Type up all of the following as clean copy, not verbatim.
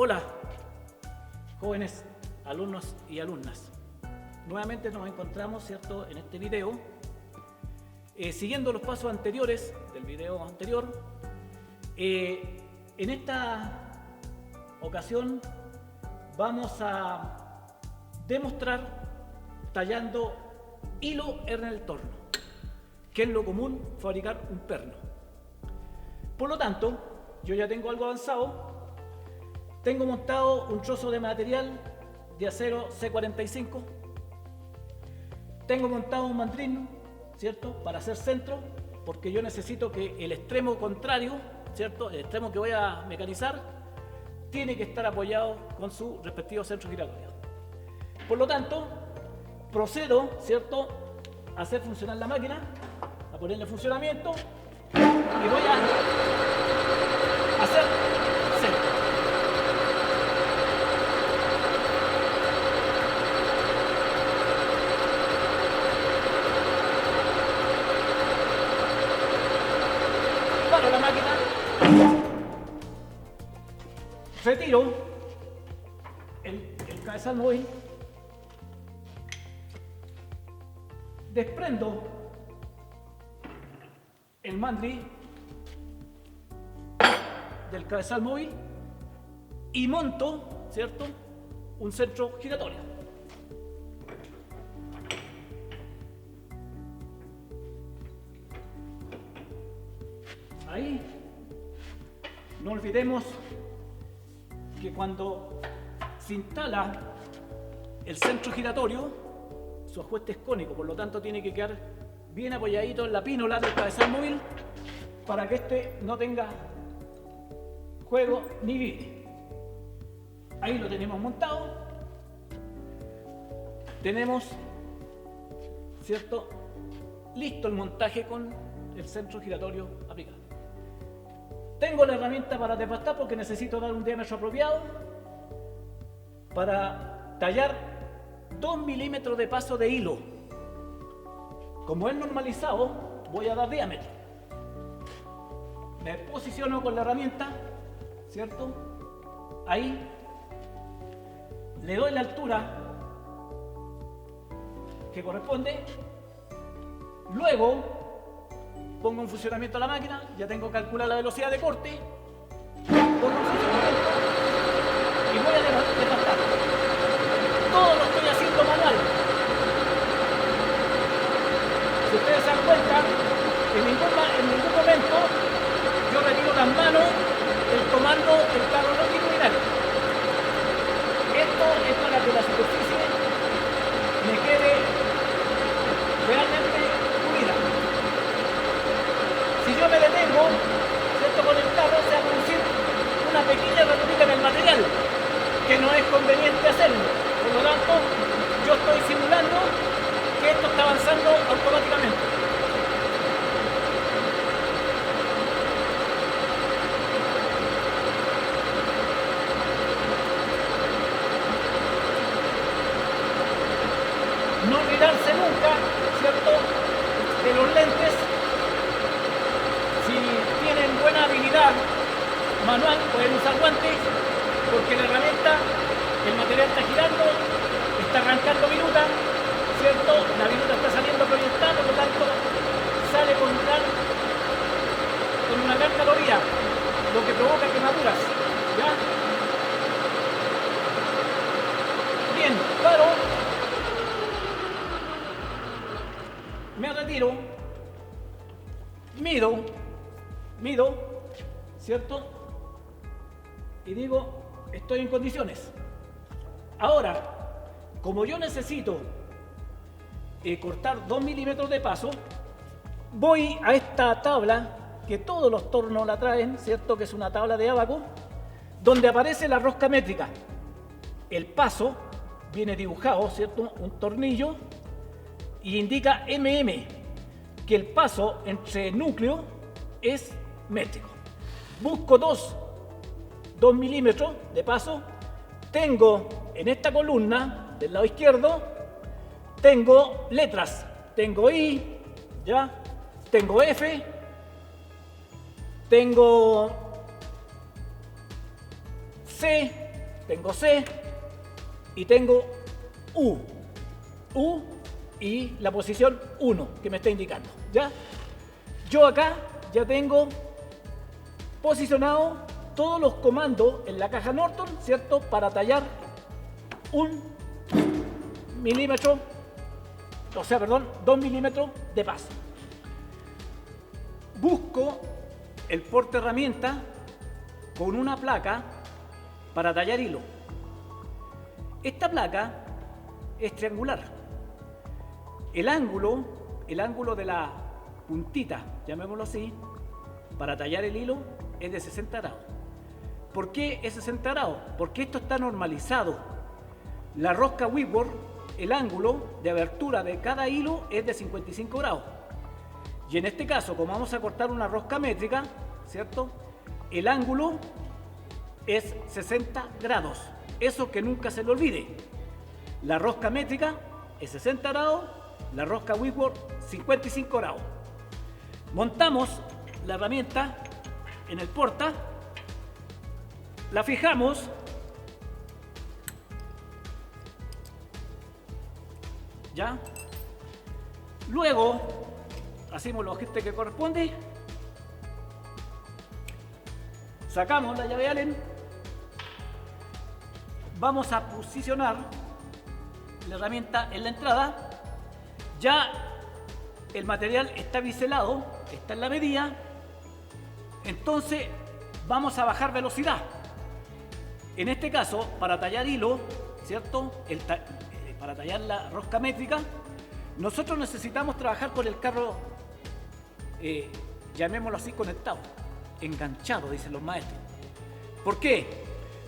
Hola, jóvenes alumnos y alumnas. Nuevamente nos encontramos, ¿cierto?, en este video. Siguiendo los pasos anteriores del video anterior, en esta ocasión vamos a demostrar tallando hilo en el torno, que es lo común fabricar un perno. Por lo tanto, yo ya tengo algo avanzado. Tengo montado un trozo de material de acero C45. Tengo montado un mandril, ¿cierto?, para hacer centro, porque yo necesito que el extremo contrario, ¿cierto?, el extremo que voy a mecanizar, tiene que estar apoyado con su respectivo centro giratorio. Por lo tanto, procedo, ¿cierto?, a hacer funcionar la máquina, a ponerle funcionamiento y voy a hacer centro. Paro la máquina, retiro el cabezal móvil, desprendo el mandril del cabezal móvil y monto, ¿cierto?, un centro giratorio. Ahí no olvidemos que cuando se instala el centro giratorio, su ajuste es cónico, por lo tanto tiene que quedar bien apoyadito en la pínola del cabezal móvil para que este no tenga juego ni vire. Ahí lo tenemos montado. Tenemos, ¿cierto?, listo el montaje con el centro giratorio aplicado. Tengo la herramienta para desbastar porque necesito dar un diámetro apropiado para tallar 2 milímetros de paso de hilo. Como es normalizado, voy a dar diámetro. Me posiciono con la herramienta, ¿cierto? Ahí le doy la altura que corresponde. Luego pongo en funcionamiento la máquina, ya tengo calculada la velocidad de corte, pongo en funcionamiento y voy a desbastar. Todo lo estoy haciendo manual. Si ustedes se dan cuenta, en ningún momento yo retiro las manos del comando del carro longitudinal. Esto es para que la superficie me quede realmente unida. Si yo me detengo, ¿cierto?, con el carro, se va a producir una pequeña ranurita en el material, que no es conveniente hacerlo. Por lo tanto, yo estoy simulando que esto está avanzando automáticamente. No olvidarse nunca, ¿cierto?, de los lentes. Si tienen buena habilidad manual, pueden usar guantes, porque la herramienta, el material está girando, está arrancando viruta, ¿cierto? La viruta está saliendo proyectada, por lo tanto sale con una gran caloría, lo que provoca quemaduras, ¿ya? Bien, paro, me retiro, mido, ¿cierto? Y digo, estoy en condiciones. Ahora, como yo necesito cortar 2 milímetros de paso, voy a esta tabla que todos los tornos la traen, ¿cierto?, que es una tabla de ábaco, donde aparece la rosca métrica. El paso viene dibujado, ¿cierto?, un tornillo, y indica mm, que el paso entre núcleo es métrico. Busco 2 milímetros de paso. Tengo en esta columna del lado izquierdo, tengo letras, tengo I, ¿ya? Tengo F, tengo C, tengo C y tengo U. U y la posición 1 que me está indicando, ¿ya? Yo acá ya tengo posicionado todos los comandos en la caja Norton, ¿cierto? Para tallar 1 milímetro, o sea, perdón, 2 milímetros de paso. Busco el porte herramienta con una placa para tallar hilo. Esta placa es triangular. El ángulo de la puntita, llamémoslo así, para tallar el hilo es de 60 grados. ¿Por qué es 60 grados? Porque esto está normalizado. La rosca Whitworth, el ángulo de abertura de cada hilo es de 55 grados. Y en este caso, como vamos a cortar una rosca métrica, ¿cierto? El ángulo es 60 grados. Eso que nunca se le olvide. La rosca métrica es 60 grados, la rosca Whitworth 55 grados. Montamos la herramienta en el porta, la fijamos, ¿ya? Luego hacemos los ajustes que corresponde, sacamos la llave Allen, vamos a posicionar la herramienta en la entrada. Ya el material está biselado, está en la medida, entonces vamos a bajar velocidad. En este caso, para tallar hilo, ¿cierto? Para tallar la rosca métrica, nosotros necesitamos trabajar con el carro, llamémoslo así, conectado, enganchado, dicen los maestros. ¿Por qué?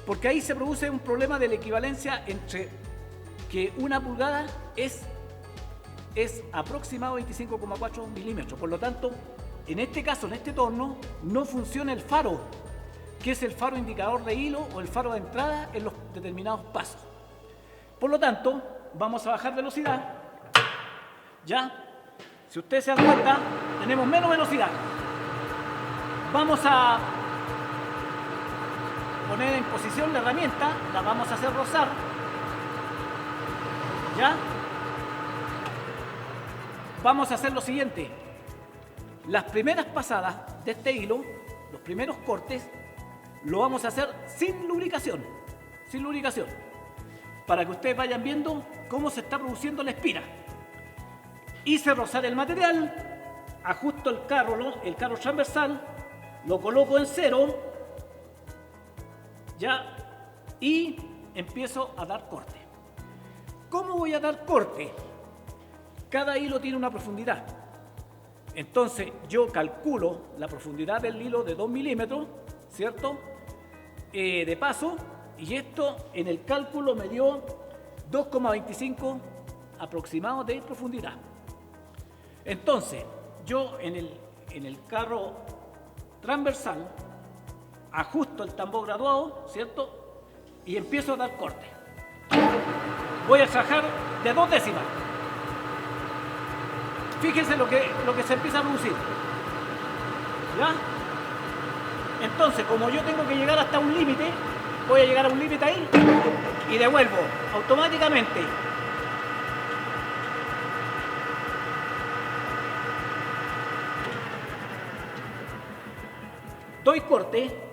Porque ahí se produce un problema de la equivalencia entre que una pulgada es aproximado 25,4 milímetros. Por lo tanto, en este caso, en este torno, no funciona el faro, que es el faro indicador de hilo o el faro de entrada en los determinados pasos. Por lo tanto, vamos a bajar velocidad. Ya, si ustedes se dan cuenta, tenemos menos velocidad. Vamos a poner en posición la herramienta, la vamos a hacer rozar. ¿Ya? Vamos a hacer lo siguiente. Las primeras pasadas de este hilo, los primeros cortes, lo vamos a hacer sin lubricación. Sin lubricación. Para que ustedes vayan viendo cómo se está produciendo la espira. Hice rozar el material, ajusto el carro transversal, lo coloco en 0, ¿ya? Y empiezo a dar corte. ¿Cómo voy a dar corte? Cada hilo tiene una profundidad. Entonces yo calculo la profundidad del hilo de 2 milímetros, ¿cierto? De paso, y esto en el cálculo me dio 2,25 aproximado de profundidad. Entonces, yo en el carro transversal ajusto el tambor graduado, ¿cierto? Y empiezo a dar corte. Voy a trabajar de 2 décimas. Fíjense lo que se empieza a producir. ¿Ya? Entonces, como yo tengo que llegar hasta un límite, voy a llegar a un límite ahí y devuelvo automáticamente. Doy corte.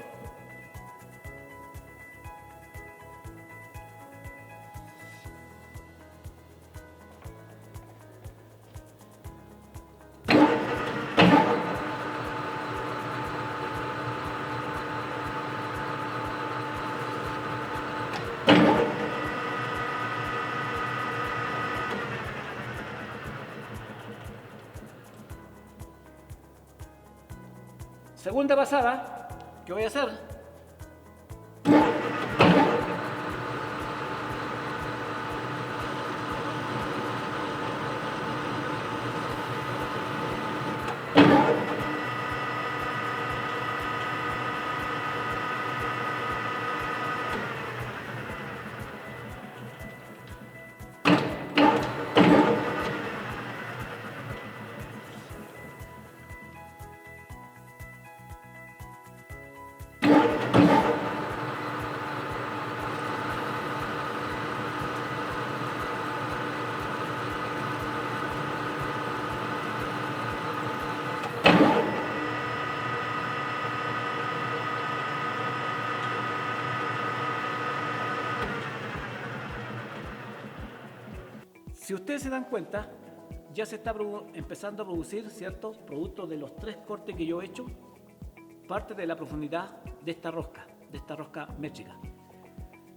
Segunda pasada, ¿qué voy a hacer? Si ustedes se dan cuenta, ya se está empezando a producir, ¿cierto?, producto de los 3 cortes que yo he hecho, parte de la profundidad de esta rosca métrica.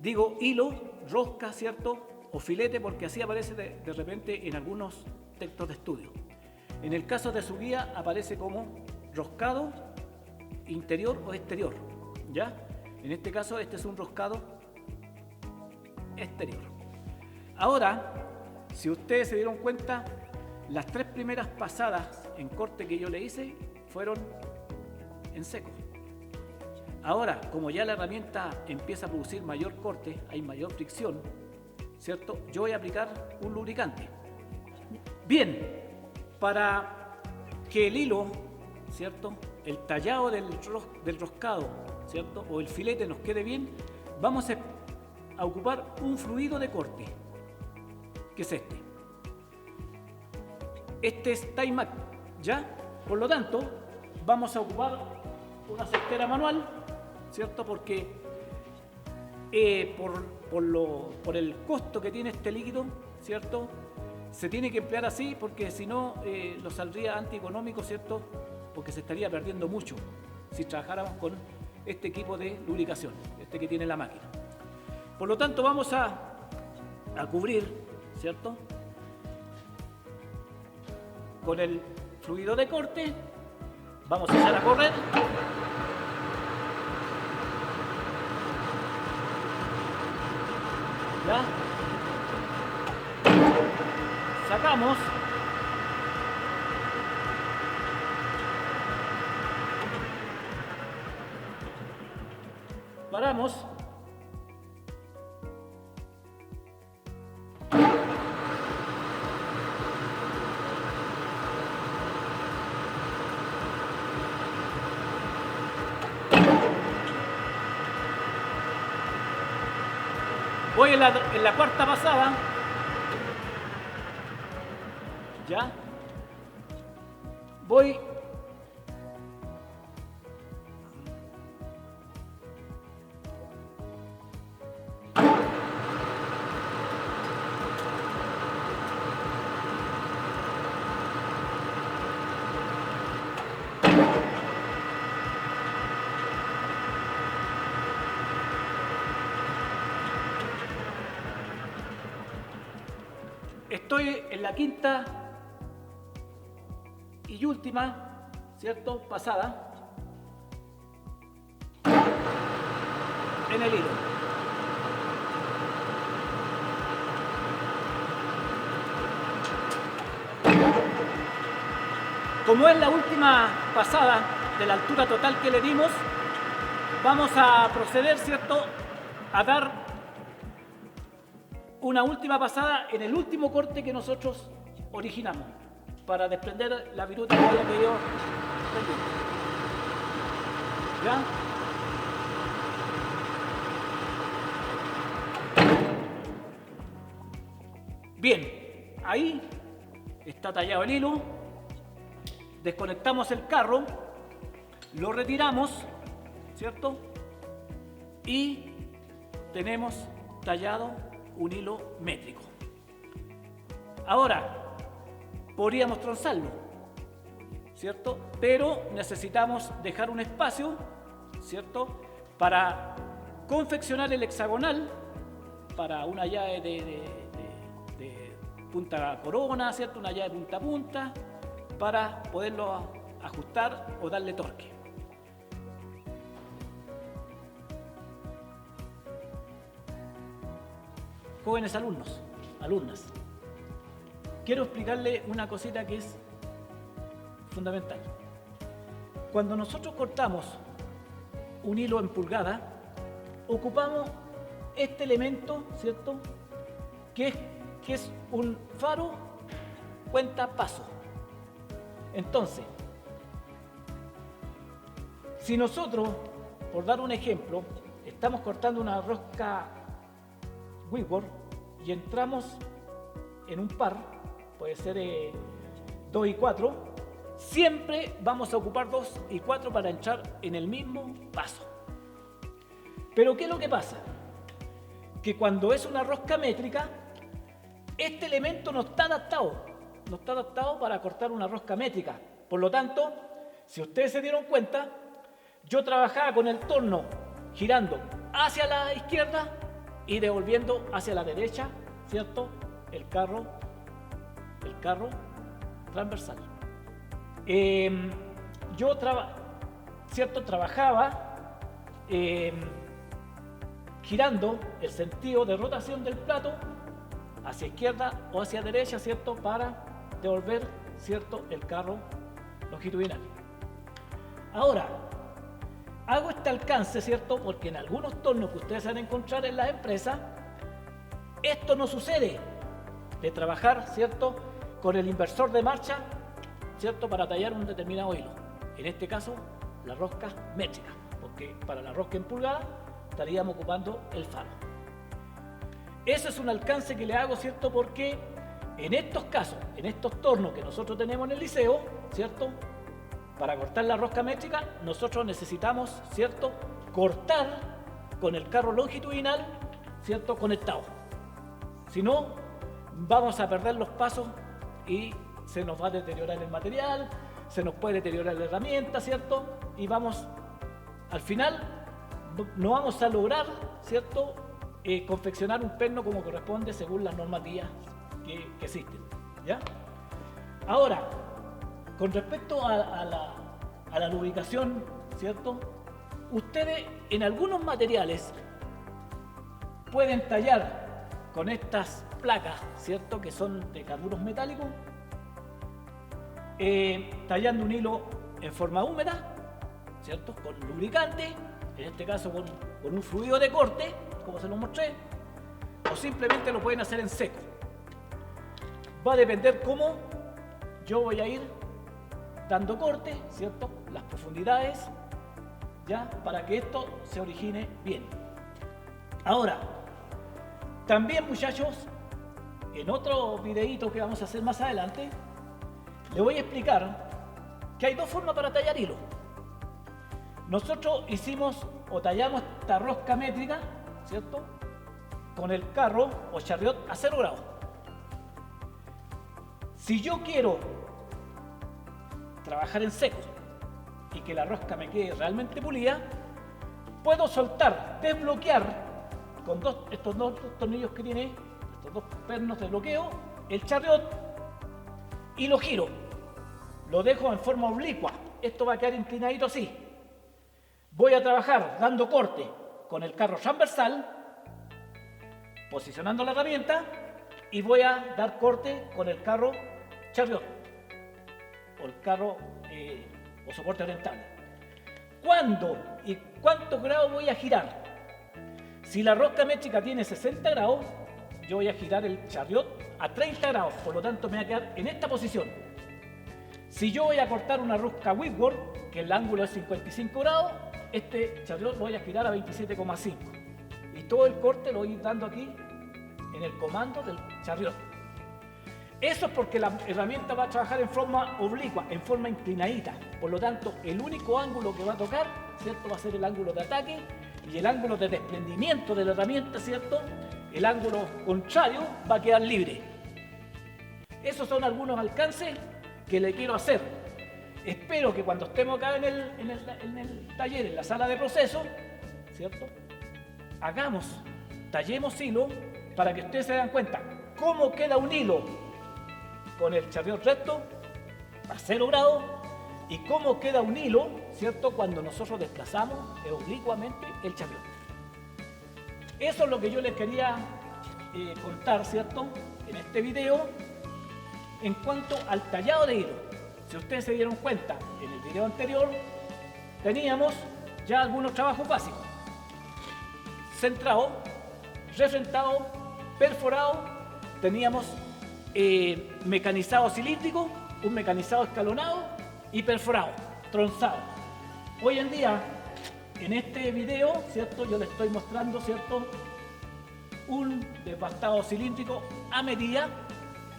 Digo hilo, rosca, ¿cierto?, o filete, porque así aparece de repente en algunos textos de estudio. En el caso de su guía aparece como roscado interior o exterior, ¿ya? En este caso este es un roscado exterior. Ahora, si ustedes se dieron cuenta, las 3 primeras pasadas en corte que yo le hice fueron en seco. Ahora, como ya la herramienta empieza a producir mayor corte, hay mayor fricción, ¿cierto?, yo voy a aplicar un lubricante. Bien, para que el hilo, ¿cierto?, el tallado del roscado, ¿cierto?, o el filete nos quede bien, vamos a ocupar un fluido de corte, que es este. Este es Timac, ¿ya? Por lo tanto, vamos a ocupar una cestera manual, ¿cierto?, porque por el costo que tiene este líquido, ¿cierto?, se tiene que emplear así, porque si no lo saldría antieconómico, ¿cierto?, porque se estaría perdiendo mucho si trabajáramos con este equipo de lubricación, este que tiene la máquina. Por lo tanto, vamos a cubrir, ¿cierto?, con el fluido de corte, vamos a echar a correr. ¿Ya? Sacamos. Paramos. Voy en la cuarta pasada. ¿Ya? Voy Estoy en la quinta y última, ¿cierto?, pasada en el hilo. Como es la última pasada de la altura total que le dimos, vamos a proceder, ¿cierto?, a dar una última pasada en el último corte que nosotros originamos para desprender la viruta que yo prendí. ¿Ya? Bien, ahí está tallado el hilo. Desconectamos el carro, lo retiramos, ¿cierto? Y tenemos tallado un hilo métrico. Ahora, podríamos trenzarlo, ¿cierto? Pero necesitamos dejar un espacio, ¿cierto?, para confeccionar el hexagonal para una llave de punta a corona, ¿cierto?, una llave de punta a punta, para poderlo ajustar o darle torque. Jóvenes alumnos, alumnas, quiero explicarle una cosita que es fundamental. Cuando nosotros cortamos un hilo en pulgada, ocupamos este elemento, ¿cierto?, que es un faro cuenta paso. Entonces, si nosotros, por dar un ejemplo, estamos cortando una rosca Whitworth y entramos en un par, puede ser 2 y 4, siempre vamos a ocupar 2 y 4 para entrar en el mismo paso. Pero ¿qué es lo que pasa? Que cuando es una rosca métrica, este elemento no está adaptado para cortar una rosca métrica. Por lo tanto, si ustedes se dieron cuenta, yo trabajaba con el torno girando hacia la izquierda y devolviendo hacia la derecha, ¿cierto? El carro transversal. Yo trabajaba girando el sentido de rotación del plato hacia izquierda o hacia derecha, ¿cierto? Para devolver, ¿cierto? El carro longitudinal. Ahora, hago este alcance, ¿cierto? Porque en algunos tornos que ustedes van a encontrar en las empresas, esto no sucede de trabajar, ¿cierto? Con el inversor de marcha, ¿cierto? Para tallar un determinado hilo. En este caso, la rosca métrica, porque para la rosca en pulgada estaríamos ocupando el faro. Ese es un alcance que le hago, ¿cierto? Porque en estos casos, en estos tornos que nosotros tenemos en el liceo, ¿cierto? Para cortar la rosca métrica, nosotros necesitamos, ¿cierto? Cortar con el carro longitudinal, ¿cierto? Conectado. Si no, vamos a perder los pasos y se nos va a deteriorar el material, se nos puede deteriorar la herramienta, ¿cierto? Y vamos, al final, no vamos a lograr, ¿cierto? Confeccionar un perno como corresponde según las normativas que existen, ¿ya? Ahora, con respecto a la lubricación, ¿cierto? Ustedes en algunos materiales pueden tallar con estas placas, ¿cierto? Que son de carburos metálicos, tallando un hilo en forma húmeda, ¿cierto? Con lubricante, en este caso con un fluido de corte, como se lo mostré, o simplemente lo pueden hacer en seco. Va a depender cómo yo voy a ir dando corte, ¿cierto? Las profundidades, ¿ya? Para que esto se origine bien. Ahora, también, muchachos, en otro videíto que vamos a hacer más adelante, les voy a explicar que hay dos formas para tallar hilo. Nosotros hicimos o tallamos esta rosca métrica, ¿cierto? Con el carro o chariot a 0 grados. Si yo quiero trabajar en seco y que la rosca me quede realmente pulida, puedo soltar, desbloquear con estos dos tornillos que tiene, estos dos pernos de bloqueo, el chariot y lo giro. Lo dejo en forma oblicua. Esto va a quedar inclinadito así. Voy a trabajar dando corte con el carro transversal, posicionando la herramienta, y voy a dar corte con el carro chariot o el carro o soporte oriental. ¿Cuándo y cuántos grados voy a girar? Si la rosca métrica tiene 60 grados, yo voy a girar el chariot a 30 grados, por lo tanto me voy a quedar en esta posición. Si yo voy a cortar una rosca Whitworth, que el ángulo es 55 grados, este chariot lo voy a girar a 27,5. Y todo el corte lo voy a ir dando aquí en el comando del chariot. Eso es porque la herramienta va a trabajar en forma oblicua, en forma inclinadita. Por lo tanto, el único ángulo que va a tocar, ¿cierto? Va a ser el ángulo de ataque, y el ángulo de desprendimiento de la herramienta, ¿cierto? El ángulo contrario va a quedar libre. Esos son algunos alcances que le quiero hacer. Espero que cuando estemos acá en el taller, en la sala de proceso, ¿cierto? Tallemos hilo para que ustedes se den cuenta cómo queda un hilo con el chariot recto a 0 grados y cómo queda un hilo, ¿cierto? Cuando nosotros desplazamos oblicuamente el chariot. Eso es lo que yo les quería contar, ¿cierto? En este video, en cuanto al tallado de hilo. Si ustedes se dieron cuenta, en el video anterior teníamos ya algunos trabajos básicos. Centrado, refrentado, perforado, teníamos mecanizado cilíndrico, un mecanizado escalonado y perforado, tronzado. Hoy en día, en este video, ¿cierto? Yo les estoy mostrando, ¿cierto? Un desbastado cilíndrico a medida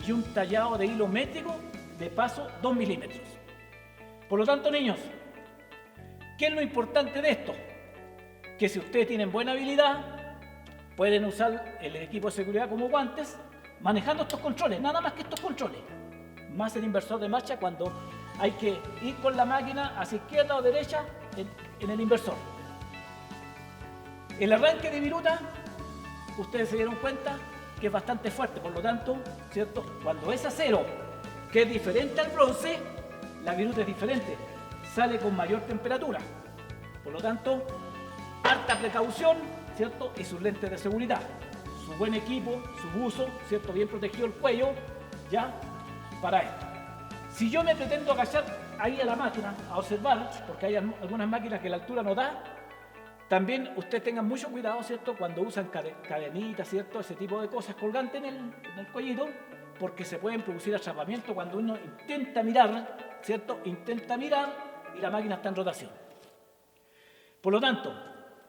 y un tallado de hilo métrico de paso 2 milímetros. Por lo tanto, niños, ¿qué es lo importante de esto? Que si ustedes tienen buena habilidad, pueden usar el equipo de seguridad como guantes, manejando estos controles, nada más que estos controles, más el inversor de marcha cuando hay que ir con la máquina hacia izquierda o derecha en el inversor. El arranque de viruta, ustedes se dieron cuenta que es bastante fuerte, por lo tanto, ¿cierto? Cuando es acero, que es diferente al bronce, la viruta es diferente, sale con mayor temperatura. Por lo tanto, harta precaución, ¿cierto? Y sus lentes de seguridad, su buen equipo, su buzo, ¿cierto? Bien protegido el cuello, ya, para esto. Si yo me pretendo agachar ahí a la máquina a observar, porque hay algunas máquinas que la altura no da, también ustedes tengan mucho cuidado, ¿cierto? Cuando usan cadenitas, ¿cierto? Ese tipo de cosas colgantes en el cuellito, porque se pueden producir atrapamientos cuando uno intenta mirar, ¿cierto? Intenta mirar y la máquina está en rotación. Por lo tanto,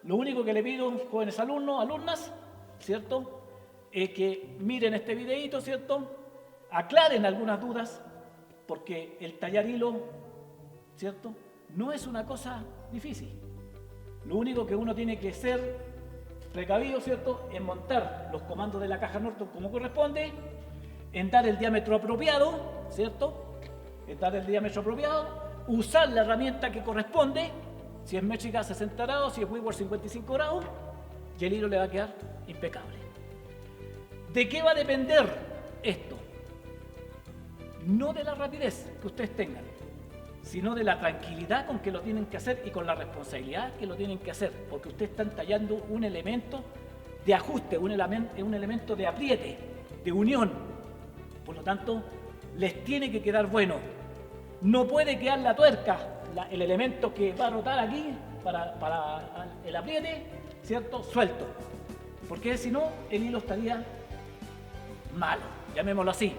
lo único que le pido, jóvenes alumnos, alumnas, ¿cierto? Es que miren este videito, ¿cierto? Aclaren algunas dudas, porque el tallar hilo, ¿cierto? No es una cosa difícil. Lo único que uno tiene que ser precavido, ¿cierto?, en montar los comandos de la caja Norton como corresponde, en dar el diámetro apropiado, ¿cierto?, en dar el diámetro apropiado, usar la herramienta que corresponde, si es métrica 60 grados, si es Whitworth 55 grados, y el hilo le va a quedar impecable. ¿De qué va a depender esto? No de la rapidez que ustedes tengan, sino de la tranquilidad con que lo tienen que hacer y con la responsabilidad que lo tienen que hacer, porque ustedes están tallando un elemento de ajuste, un elemento de apriete, de unión. Por lo tanto, les tiene que quedar bueno. No puede quedar la tuerca, el elemento que va a rotar aquí para el apriete, ¿cierto?, suelto, porque si no, el hilo estaría malo, llamémoslo así.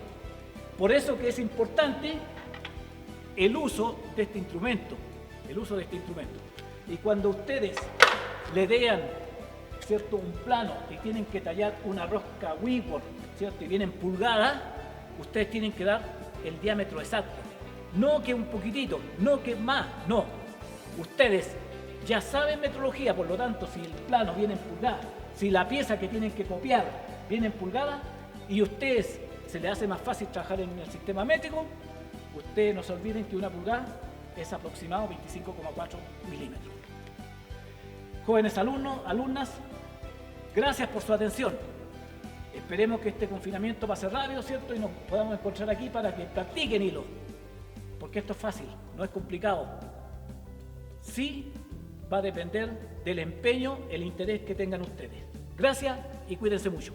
Por eso que es importante el uso de este instrumento, Y cuando ustedes le dean, ¿cierto?, un plano y tienen que tallar una rosca Whitworth, ¿cierto?, y vienen pulgadas, ustedes tienen que dar el diámetro exacto. No que un poquitito, no que más, no. Ustedes ya saben metrología, por lo tanto, si el plano viene en pulgadas, si la pieza que tienen que copiar viene en pulgadas, y a ustedes se les hace más fácil trabajar en el sistema métrico, ustedes no se olviden que una pulgada es aproximado 25,4 milímetros. Jóvenes alumnos, alumnas, gracias por su atención. Esperemos que este confinamiento pase rápido, ¿cierto? Y nos podamos encontrar aquí para que practiquen hilo. Porque esto es fácil, no es complicado. Sí va a depender del empeño, el interés que tengan ustedes. Gracias y cuídense mucho.